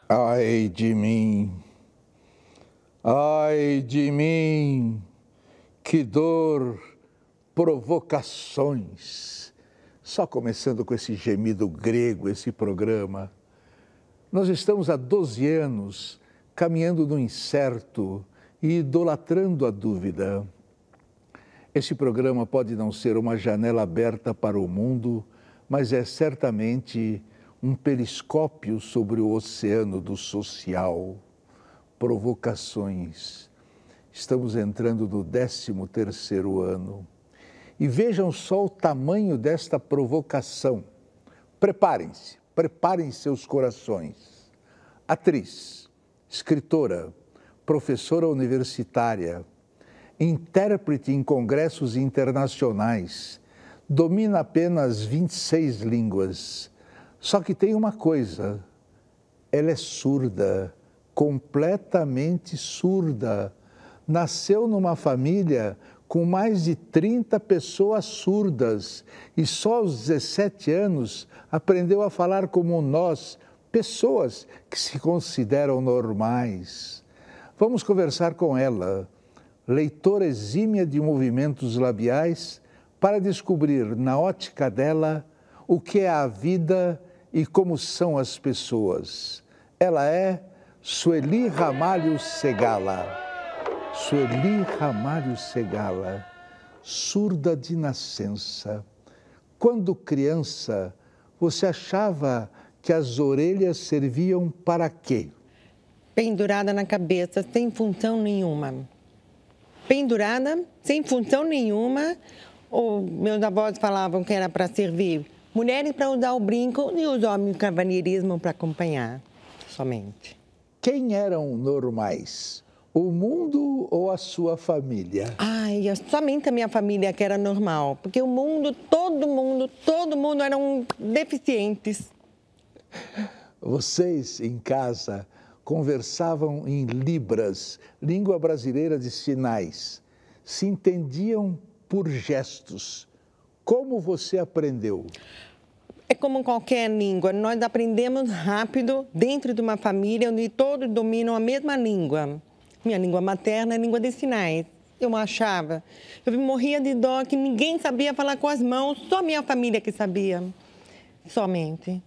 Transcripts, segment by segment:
Ai de mim, que dor, provocações. Só começando com esse gemido grego, esse programa. Nós estamos há 12 anos caminhando no incerto e idolatrando a dúvida. Esse programa pode não ser uma janela aberta para o mundo, mas é certamente um periscópio sobre o oceano do social. Provocações. Estamos entrando no 13º ano. E vejam só o tamanho desta provocação. Preparem-se, preparem seus corações. Atriz, escritora, professora universitária, intérprete em congressos internacionais, domina apenas 26 línguas. Só que tem uma coisa, ela é surda, completamente surda. Nasceu numa família com mais de 30 pessoas surdas e só aos 17 anos aprendeu a falar como nós, pessoas que se consideram normais. Vamos conversar com ela, leitora exímia de movimentos labiais, para descobrir, na ótica dela, o que é a vida e como são as pessoas. Ela é Sueli Ramalho Segala. Sueli Ramalho Segala, surda de nascença. Quando criança, você achava que as orelhas serviam para quê? Pendurada na cabeça, sem função nenhuma. Pendurada, sem função nenhuma. Meus avós falavam que era para servir mulheres para usar o brinco e os homens o cavalheirismo para acompanhar, somente. Quem eram normais? O mundo ou a sua família? Somente a minha família que era normal, porque o mundo, todo mundo eram deficientes. Vocês, em casa, conversavam em libras, língua brasileira de sinais. Se entendiam por gestos. Como você aprendeu? É como qualquer língua, nós aprendemos rápido dentro de uma família onde todos dominam a mesma língua. Minha língua materna é a língua de sinais. Eu morria de dó que ninguém sabia falar com as mãos, só minha família que sabia, somente.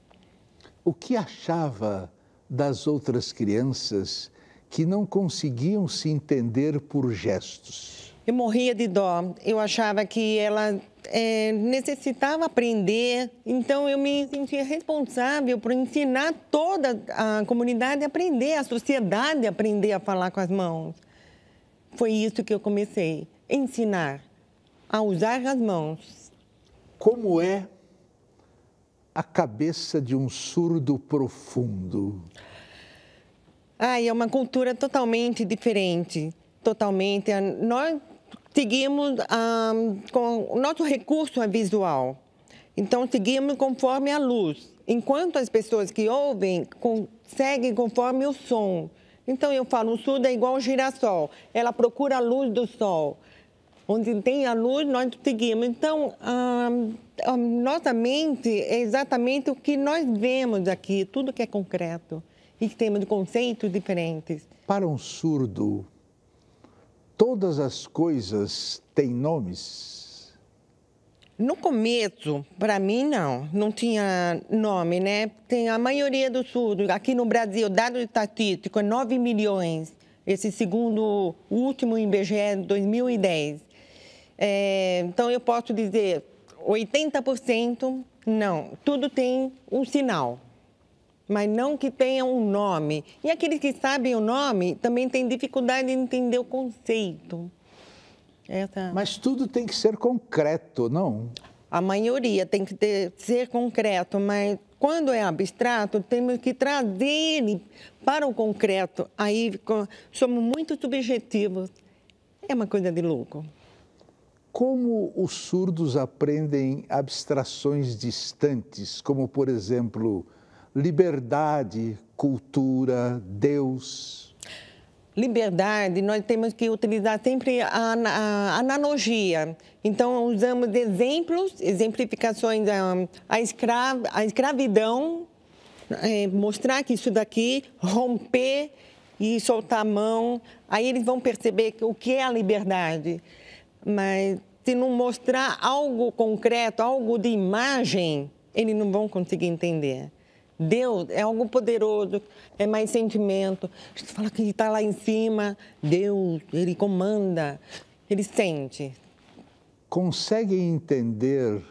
O que achava das outras crianças que não conseguiam se entender por gestos? Eu morria de dó. Eu achava que ela necessitava aprender, então eu me sentia responsável por ensinar toda a comunidade a aprender, a sociedade a aprender a falar com as mãos. Foi isso que eu comecei, ensinar a usar as mãos. Como é a cabeça de um surdo profundo? É uma cultura totalmente diferente, totalmente. Nós seguimos com o nosso recurso é visual. Então, seguimos conforme a luz. Enquanto as pessoas que ouvem seguem conforme o som. Então, eu falo, o surdo é igual ao girassol. Ela procura a luz do sol. Onde tem a luz, nós seguimos. Então, a nossa mente é exatamente o que nós vemos aqui, tudo que é concreto. E temos conceitos diferentes. Para um surdo, todas as coisas têm nomes? No começo, para mim, não tinha nome, né? Tem a maioria dos surdos. Aqui no Brasil, dado estatístico, é 9 milhões. Esse segundo, o último IBGE de 2010. Então, eu posso dizer, 80% não. Tudo tem um sinal, mas não que tenha um nome. E aqueles que sabem o nome também têm dificuldade de entender o conceito. Mas tudo tem que ser concreto, não? A maioria tem que ser concreto, mas quando é abstrato, temos que trazer ele para o concreto. Aí somos muito subjetivos. É uma coisa de louco. Como os surdos aprendem abstrações distantes, como, por exemplo, liberdade, cultura, Deus? Liberdade, nós temos que utilizar sempre a analogia. Então, usamos exemplificações, a escravidão mostrar que isso daqui, romper e soltar a mão, aí eles vão perceber o que é a liberdade. Mas se não mostrar algo concreto, algo de imagem, eles não vão conseguir entender. Deus é algo poderoso, é mais sentimento. A gente fala que ele está lá em cima, Deus, ele comanda, ele sente. Conseguem entender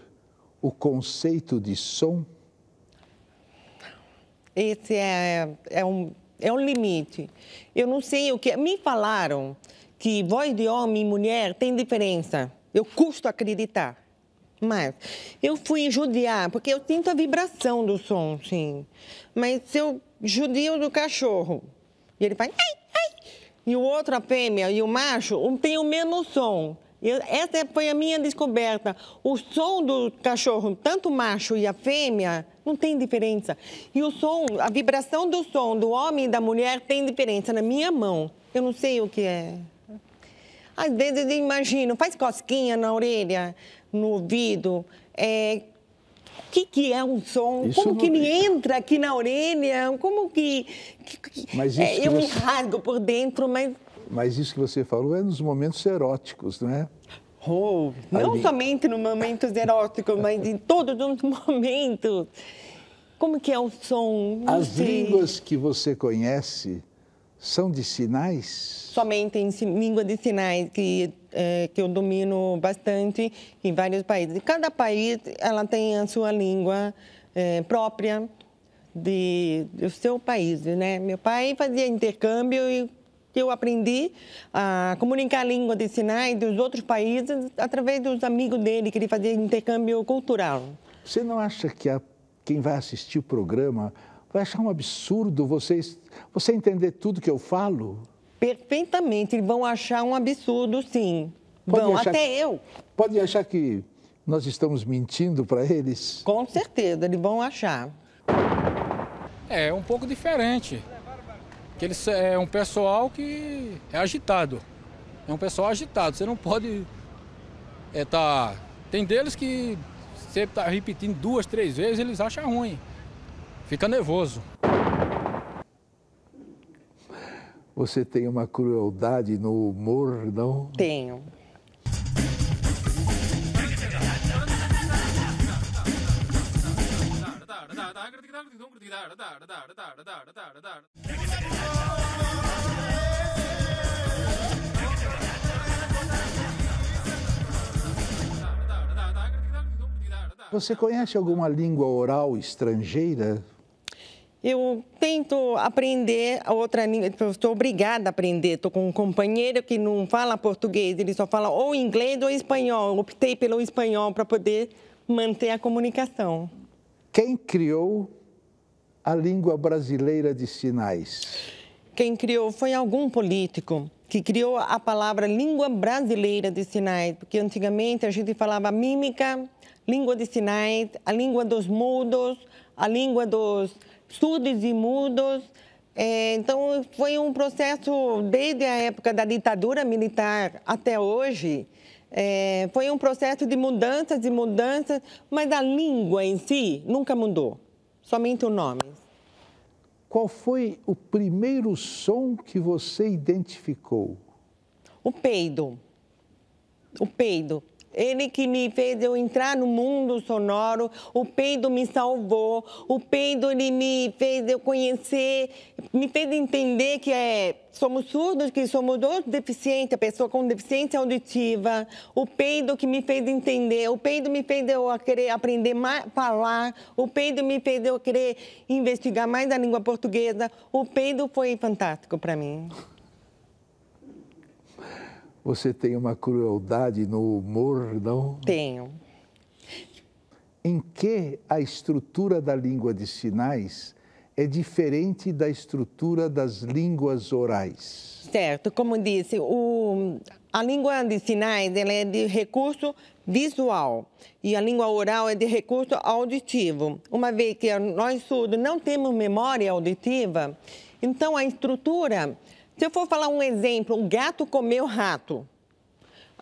o conceito de som? Esse é um limite. Eu não sei o que... Me falaram que voz de homem e mulher tem diferença. Eu custo acreditar. Mas eu fui judiar, porque eu sinto a vibração do som, sim. Mas se eu judio do cachorro, e ele faz... Ai, ai, e o outro, a fêmea, e o macho, tem o mesmo som. Essa foi a minha descoberta. O som do cachorro, tanto o macho e a fêmea, não tem diferença. E o som, a vibração do som do homem e da mulher tem diferença na minha mão. Eu não sei o que é. Às vezes eu imagino, faz cosquinha na orelha, no ouvido. O que é um som? Isso como não... que me entra aqui na orelha? Como que... Mas isso eu me rasgo por dentro, mas... Mas isso que você falou é nos momentos eróticos, não é? Não somente nos momentos eróticos, mas em todos os momentos. Como que é o som? Não As sei. línguas que você conhece são de sinais? Somente em língua de sinais, que eu domino bastante em vários países. Cada país ela tem a sua língua própria do seu país, né? Meu pai fazia intercâmbio e eu aprendi a comunicar a língua de sinais dos outros países através dos amigos dele, que ele fazia intercâmbio cultural. Você não acha que quem vai assistir o programa vai achar um absurdo você entender tudo que eu falo? Perfeitamente, eles vão achar um absurdo, sim. Vão, até eu. Pode achar que nós estamos mentindo para eles? Com certeza, eles vão achar. É um pouco diferente. Que eles é um pessoal que é agitado. É um pessoal agitado. Você não pode Tem deles que você está repetindo 2, 3 vezes, eles acham ruim. Fica nervoso. Você tem uma crueldade no humor, não? Tenho. Você conhece alguma língua oral estrangeira? Eu tento aprender outra língua, eu estou obrigada a aprender. Estou com um companheiro que não fala português, ele só fala ou inglês ou espanhol. Eu optei pelo espanhol para poder manter a comunicação. Quem criou a língua brasileira de sinais? Quem criou foi algum político que criou a palavra língua brasileira de sinais, porque antigamente a gente falava mímica, língua de sinais, a língua dos mudos, a língua dos surdos e mudos. Então, foi um processo, desde a época da ditadura militar até hoje, foi um processo de mudanças e mudanças, mas a língua em si nunca mudou, somente o nome. Qual foi o primeiro som que você identificou? O peido. O peido. Ele que me fez eu entrar no mundo sonoro, o peido me salvou, o peido ele me fez eu conhecer, me fez entender que somos surdos, que somos outros deficientes, a pessoa com deficiência auditiva, o peido que me fez entender, o peido me fez eu querer aprender mais a falar, o peido me fez eu querer investigar mais a língua portuguesa, o peido foi fantástico para mim. Você tem uma crueldade no humor, não? Tenho. Em que a estrutura da língua de sinais é diferente da estrutura das línguas orais? Certo. Como disse, a língua de sinais ela é de recurso visual e a língua oral é de recurso auditivo. Uma vez que nós surdos não temos memória auditiva, então a estrutura... Se eu for falar um exemplo, um gato comeu rato.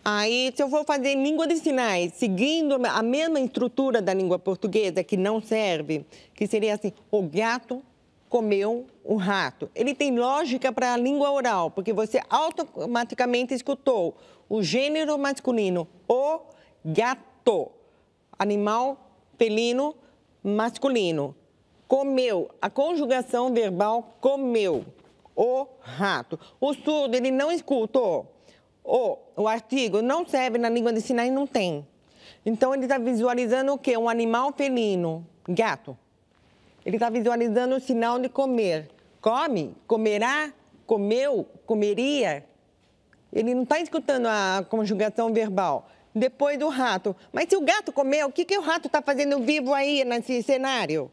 Aí, se eu for fazer língua de sinais, seguindo a mesma estrutura da língua portuguesa, que não serve, que seria assim, o gato comeu o rato. Ele tem lógica para a língua oral, porque você automaticamente escutou o gênero masculino, o gato, animal felino masculino. Comeu, a conjugação verbal comeu o rato. O surdo, ele não escutou. O artigo não serve na língua de sinais, não tem. Então, ele está visualizando o quê? Um animal felino, gato. Ele está visualizando o sinal de comer. Come, comerá, comeu, comeria. Ele não está escutando a conjugação verbal. Depois do rato. Mas se o gato comeu, o que o rato está fazendo vivo aí nesse cenário?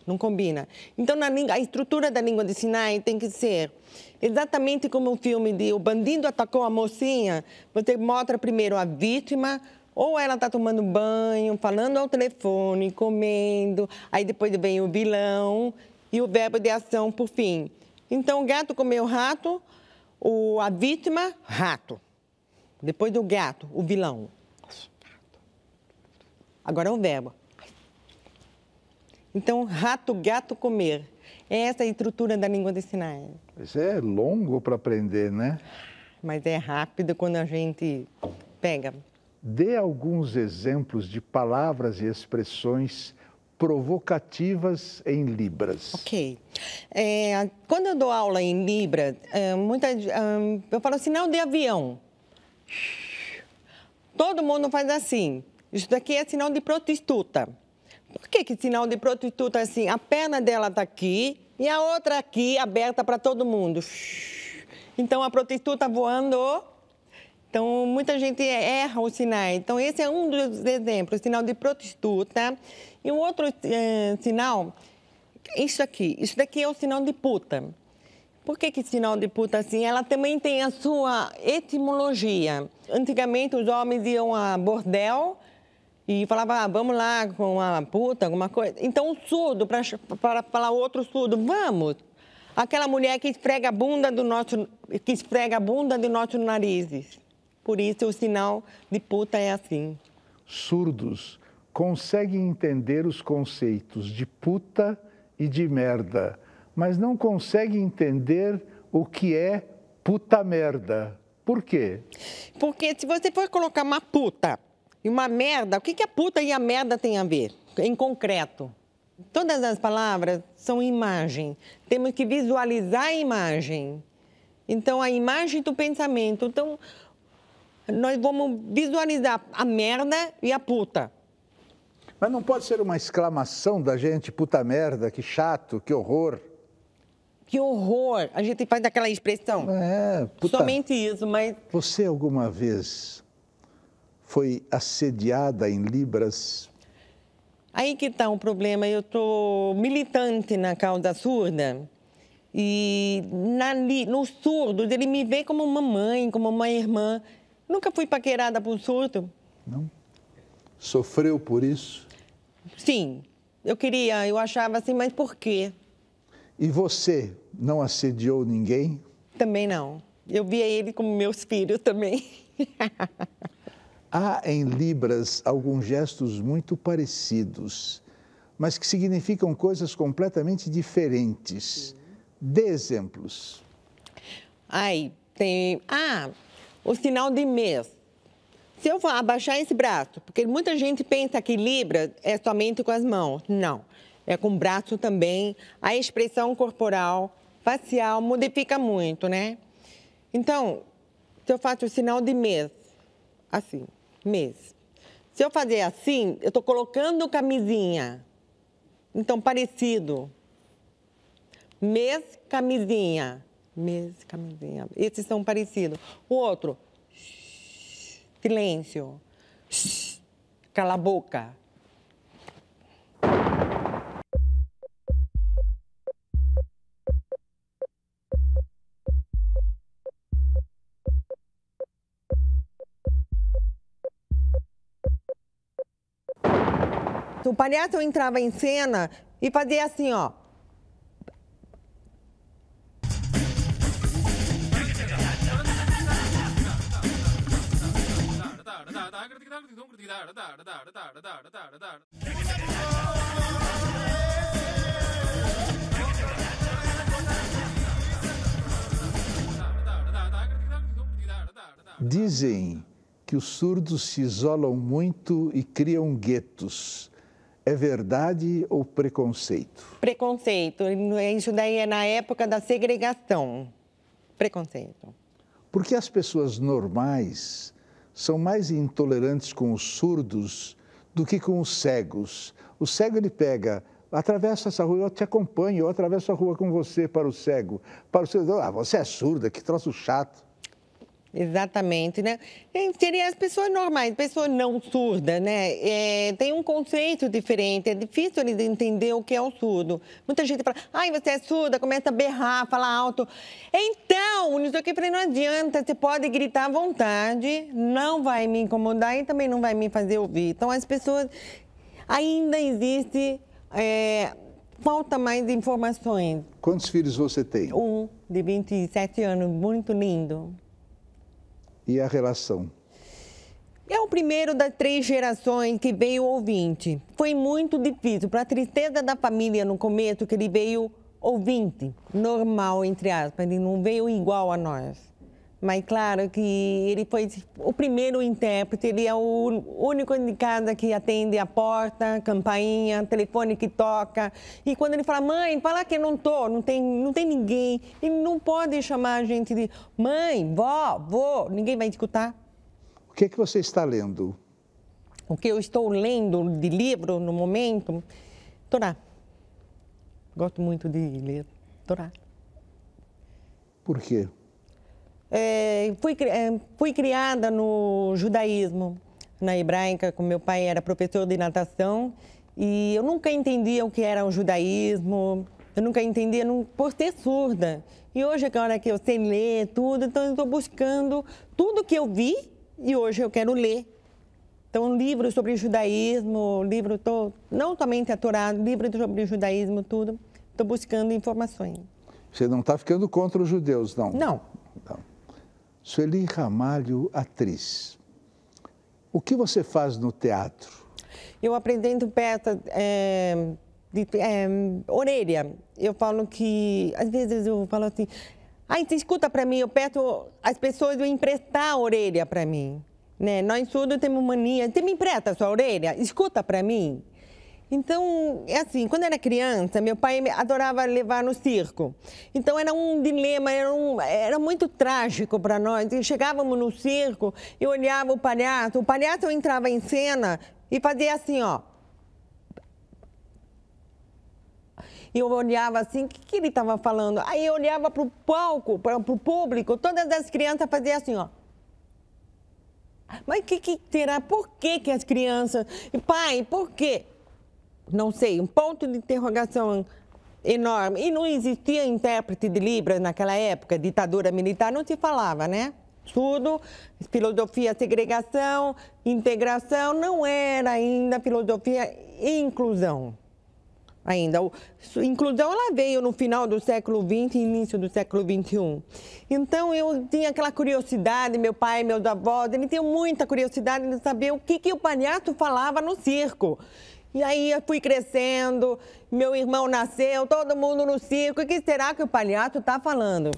Não combina. Então, a estrutura da língua de sinais tem que ser exatamente como o filme de O Bandido Atacou a Mocinha. Você mostra primeiro a vítima, ou ela está tomando banho, falando ao telefone, comendo, aí depois vem o vilão e o verbo de ação por fim. Então, o gato comeu rato, a vítima, rato. Depois do gato, o vilão. Agora é o verbo. Então, rato, gato, comer. Essa é a estrutura da língua de sinais. Isso é longo para aprender, né? Mas é rápido quando a gente pega. Dê alguns exemplos de palavras e expressões provocativas em Libras. Ok. Quando eu dou aula em Libras, eu falo sinal de avião. Todo mundo faz assim. Isso daqui é sinal de prostituta. Por que sinal de prostituta é assim? A perna dela está aqui e a outra aqui aberta para todo mundo. Então, a prostituta voando. Então, muita gente erra os sinais. Então, esse é um dos exemplos, sinal de prostituta. E um outro sinal, isso daqui é o sinal de puta. Por que sinal de puta assim? Ela também tem a sua etimologia. Antigamente, os homens iam a bordel e falavam, vamos lá com uma puta, alguma coisa. Então, o surdo, para falar outro surdo, vamos. Aquela mulher que esfrega a bunda de nossos narizes. Por isso, o sinal de puta é assim. Surdos conseguem entender os conceitos de puta e de merda, mas não conseguem entender o que é puta merda. Por quê? Porque se você for colocar uma puta e uma merda, o que a puta e a merda têm a ver, em concreto? Todas as palavras são imagem. Temos que visualizar a imagem. Então, a imagem do pensamento. Então, nós vamos visualizar a merda e a puta. Mas não pode ser uma exclamação da gente, puta merda, que chato, que horror. Que horror! A gente faz aquela expressão. Puta... Somente isso, mas... Você alguma vez foi assediada em Libras? Aí que está o problema. Eu estou militante na causa surda. E nos surdos, ele me vê como uma mãe, como uma irmã. Nunca fui paquerada por surdo. Não? Sofreu por isso? Sim. Eu achava assim, mas por quê? E você não assediou ninguém? Também não. Eu via ele como meus filhos também. Há em Libras alguns gestos muito parecidos, mas que significam coisas completamente diferentes. Dê exemplos. O sinal de mês. Se eu for abaixar esse braço, porque muita gente pensa que Libras é somente com as mãos. Não. É com o braço também. A expressão corporal, facial, modifica muito, né? Então, se eu faço o sinal de mês, assim, mês. Se eu fazer assim, eu estou colocando camisinha. Então, parecido. Mês, camisinha. Mês, camisinha. Esses são parecidos. O outro, silêncio. Cala a boca. O palhaço entrava em cena e fazia assim, ó. Dizem que os surdos se isolam muito e criam guetos. É verdade ou preconceito? Preconceito. Isso daí é na época da segregação. Preconceito. Por que as pessoas normais são mais intolerantes com os surdos do que com os cegos? O cego, ele pega, atravessa essa rua, eu te acompanho, eu atravesso a rua com você para o cego. Para o cego, você é surda, que troço chato. Exatamente, né? Seria as pessoas normais, pessoas não surdas, né? Tem um conceito diferente, é difícil eles entender o que é o surdo. Muita gente fala, ai, você é surda, começa a berrar, falar alto. Então, isso aqui não adianta, você pode gritar à vontade, não vai me incomodar e também não vai me fazer ouvir. Então, as pessoas, ainda existe, falta mais informações. Quantos filhos você tem? Um, de 27 anos, muito lindo. E a relação? É o primeiro das 3 gerações que veio ouvinte. Foi muito difícil. Para a tristeza da família no começo, que ele veio ouvinte, normal, entre aspas. Ele não veio igual a nós. Mas claro que ele foi o primeiro intérprete. Ele é o único de casa que atende a porta, campainha, telefone que toca. E quando ele fala, mãe, fala que eu não tô, não tem ninguém. Ele não pode chamar a gente de mãe, vó, vô, ninguém vai escutar. O que é que você está lendo? O que eu estou lendo de livro no momento? Torá. Gosto muito de ler Torá. Por quê? Fui criada no judaísmo, na hebraica, com meu pai era professor de natação e eu nunca entendia o que era o judaísmo, eu nunca entendia por ser surda. E hoje, agora que eu sei ler tudo, então eu estou buscando tudo que eu vi e hoje eu quero ler. Então, livros sobre judaísmo, não somente a Torá, livros sobre judaísmo, tudo. Estou buscando informações. Você não está ficando contra os judeus, não? Não. Sueli Ramalho, atriz. O que você faz no teatro? Eu apresento peças de orelha. Eu falo que, às vezes eu falo assim, você escuta para mim, eu peço as pessoas a emprestar a orelha para mim. Né? Nós surdos temos mania, você me empresta a sua orelha? Escuta para mim. Então, é assim, quando eu era criança, meu pai adorava levar no circo. Então, era um dilema, era muito trágico para nós. E chegávamos no circo, eu olhava o palhaço entrava em cena e fazia assim, ó. E eu olhava assim, o que ele estava falando? Aí eu olhava para o palco, para o público, todas as crianças faziam assim, ó. Mas o que será? Por que as crianças... Pai, por quê? Não sei, um ponto de interrogação enorme. E não existia intérprete de Libras naquela época, ditadura militar, não se falava, né? Tudo, filosofia, segregação, integração, não era ainda filosofia e inclusão. Ainda. Inclusão, ela veio no final do século XX e início do século XXI. Então, eu tinha aquela curiosidade, meu pai, meus avós, eles tinham muita curiosidade de saber o que o palhaço falava no circo. E aí eu fui crescendo, meu irmão nasceu, todo mundo no circo. O que será que o palhaço está falando?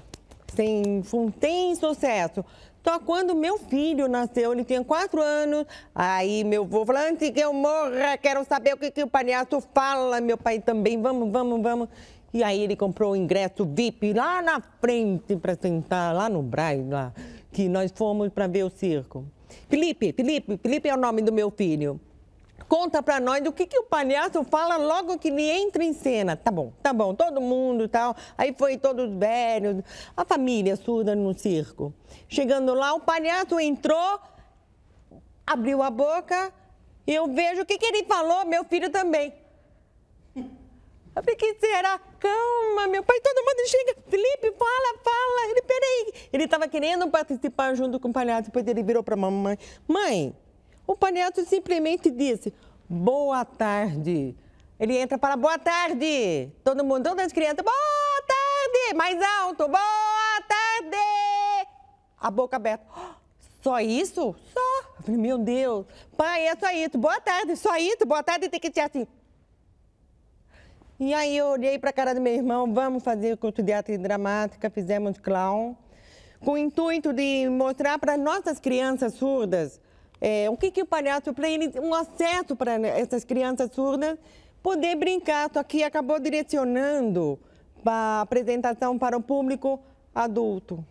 Tem sucesso. Só quando meu filho nasceu, ele tinha 4 anos, aí meu avô falou, antes que eu morra, quero saber o que o palhaço fala. Meu pai também, vamos. E aí ele comprou o ingresso VIP lá na frente para sentar, lá no Brás, lá, que nós fomos para ver o circo. Felipe é o nome do meu filho. Conta pra nós o que o palhaço fala logo que ele entra em cena. Tá bom, todo mundo e tal. Aí foi todos velhos, a família surda no circo. Chegando lá, o palhaço entrou, abriu a boca e eu vejo o que ele falou, meu filho também. Eu falei, que será? Calma, meu pai, todo mundo chega. Felipe, fala. Ele, peraí. Ele estava querendo participar junto com o palhaço, depois ele virou pra mamãe. Mãe, o palhaço simplesmente disse, boa tarde. Ele entra e fala, boa tarde. Todo mundo, todas as crianças, boa tarde. Mais alto, boa tarde. A boca aberta. Só isso? Só. Eu falei, meu Deus, pai, é só isso, boa tarde, tem que ser assim. E aí eu olhei para a cara do meu irmão, vamos fazer curso de arte dramática, fizemos clown, com o intuito de mostrar para nossas crianças surdas o que o palhaço, para eles, um acesso para essas crianças surdas, poder brincar, só que acabou direcionando a apresentação para o público adulto.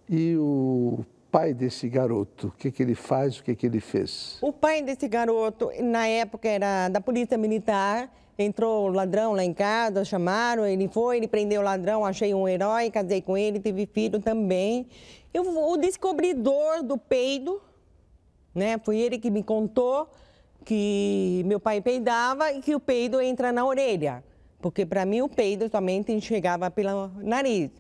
E o pai desse garoto, o que ele faz, o que ele fez? O pai desse garoto, na época, era da polícia militar, entrou ladrão lá em casa, chamaram, ele prendeu o ladrão, achei um herói, casei com ele, tive filho também. O descobridor do peido, né, foi ele que me contou que meu pai peidava e que o peido entra na orelha, porque para mim o peido somente chegava pelo nariz.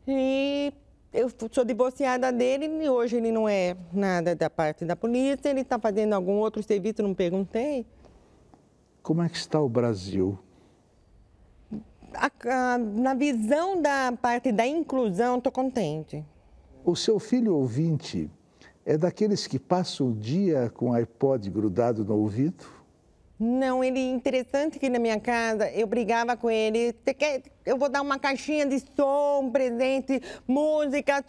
E eu sou divorciada dele e hoje ele não é nada da parte da polícia, ele está fazendo algum outro serviço, não perguntei. Como é que está o Brasil? Na visão da parte da inclusão, estou contente. O seu filho ouvinte é daqueles que passam o dia com o iPod grudado no ouvido? Não, ele é interessante que na minha casa eu brigava com ele. Você quer, eu vou dar uma caixinha de som, um presente, música.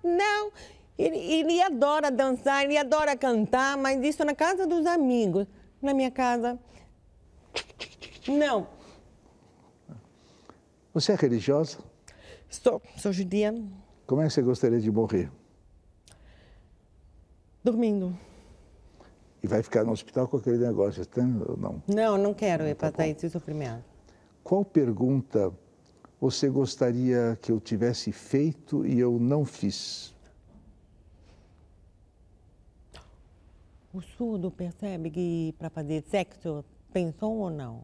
Não. Ele adora dançar, ele adora cantar, mas isso na casa dos amigos. Na minha casa, não. Você é religiosa? Sou judia. Como é que você gostaria de morrer? Dormindo. E vai ficar no hospital com aquele negócio, ou não? Não quero passar esse sofrimento. Qual pergunta você gostaria que eu tivesse feito e eu não fiz? O surdo percebe que para fazer sexo tem som ou não?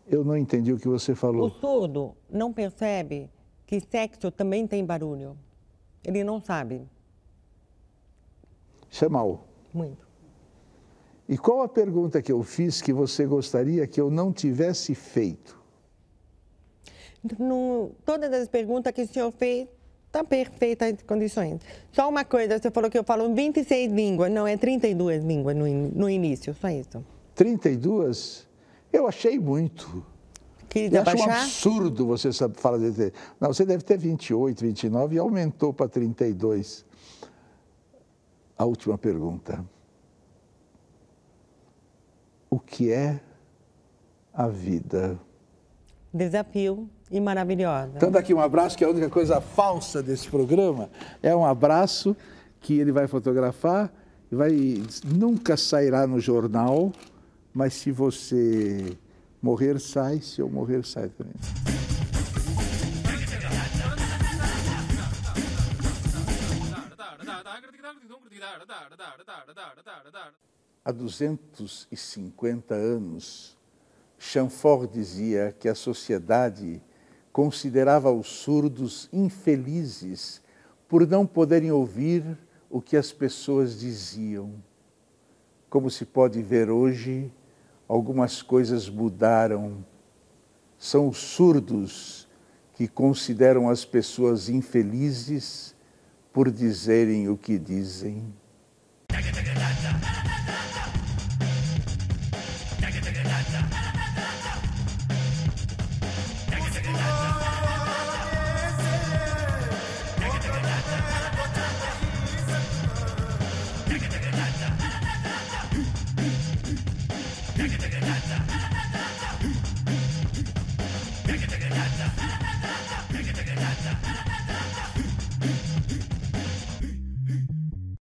Eu não entendi o que você falou. O surdo não percebe que sexo também tem barulho. Ele não sabe. Isso é mal. Muito. E qual a pergunta que eu fiz que você gostaria que eu não tivesse feito? Todas as perguntas que o senhor fez estão perfeitas em condições. Só uma coisa, você falou que eu falo 26 línguas, não, é 32 línguas no início, só isso. 32? Eu achei muito. Queria acho abaixar? um absurdo você falar de... Não, você deve ter 28, 29 e aumentou para 32. A última pergunta. O que é a vida? Desafio e maravilhosa. Então, daqui um abraço, que é a única coisa falsa desse programa. É um abraço que ele vai fotografar, nunca sairá no jornal, mas se você morrer, sai, se eu morrer, sai também. Há 250 anos, Chamfort dizia que a sociedade considerava os surdos infelizes por não poderem ouvir o que as pessoas diziam. Como se pode ver hoje, algumas coisas mudaram. São os surdos que consideram as pessoas infelizes por dizerem o que dizem. Da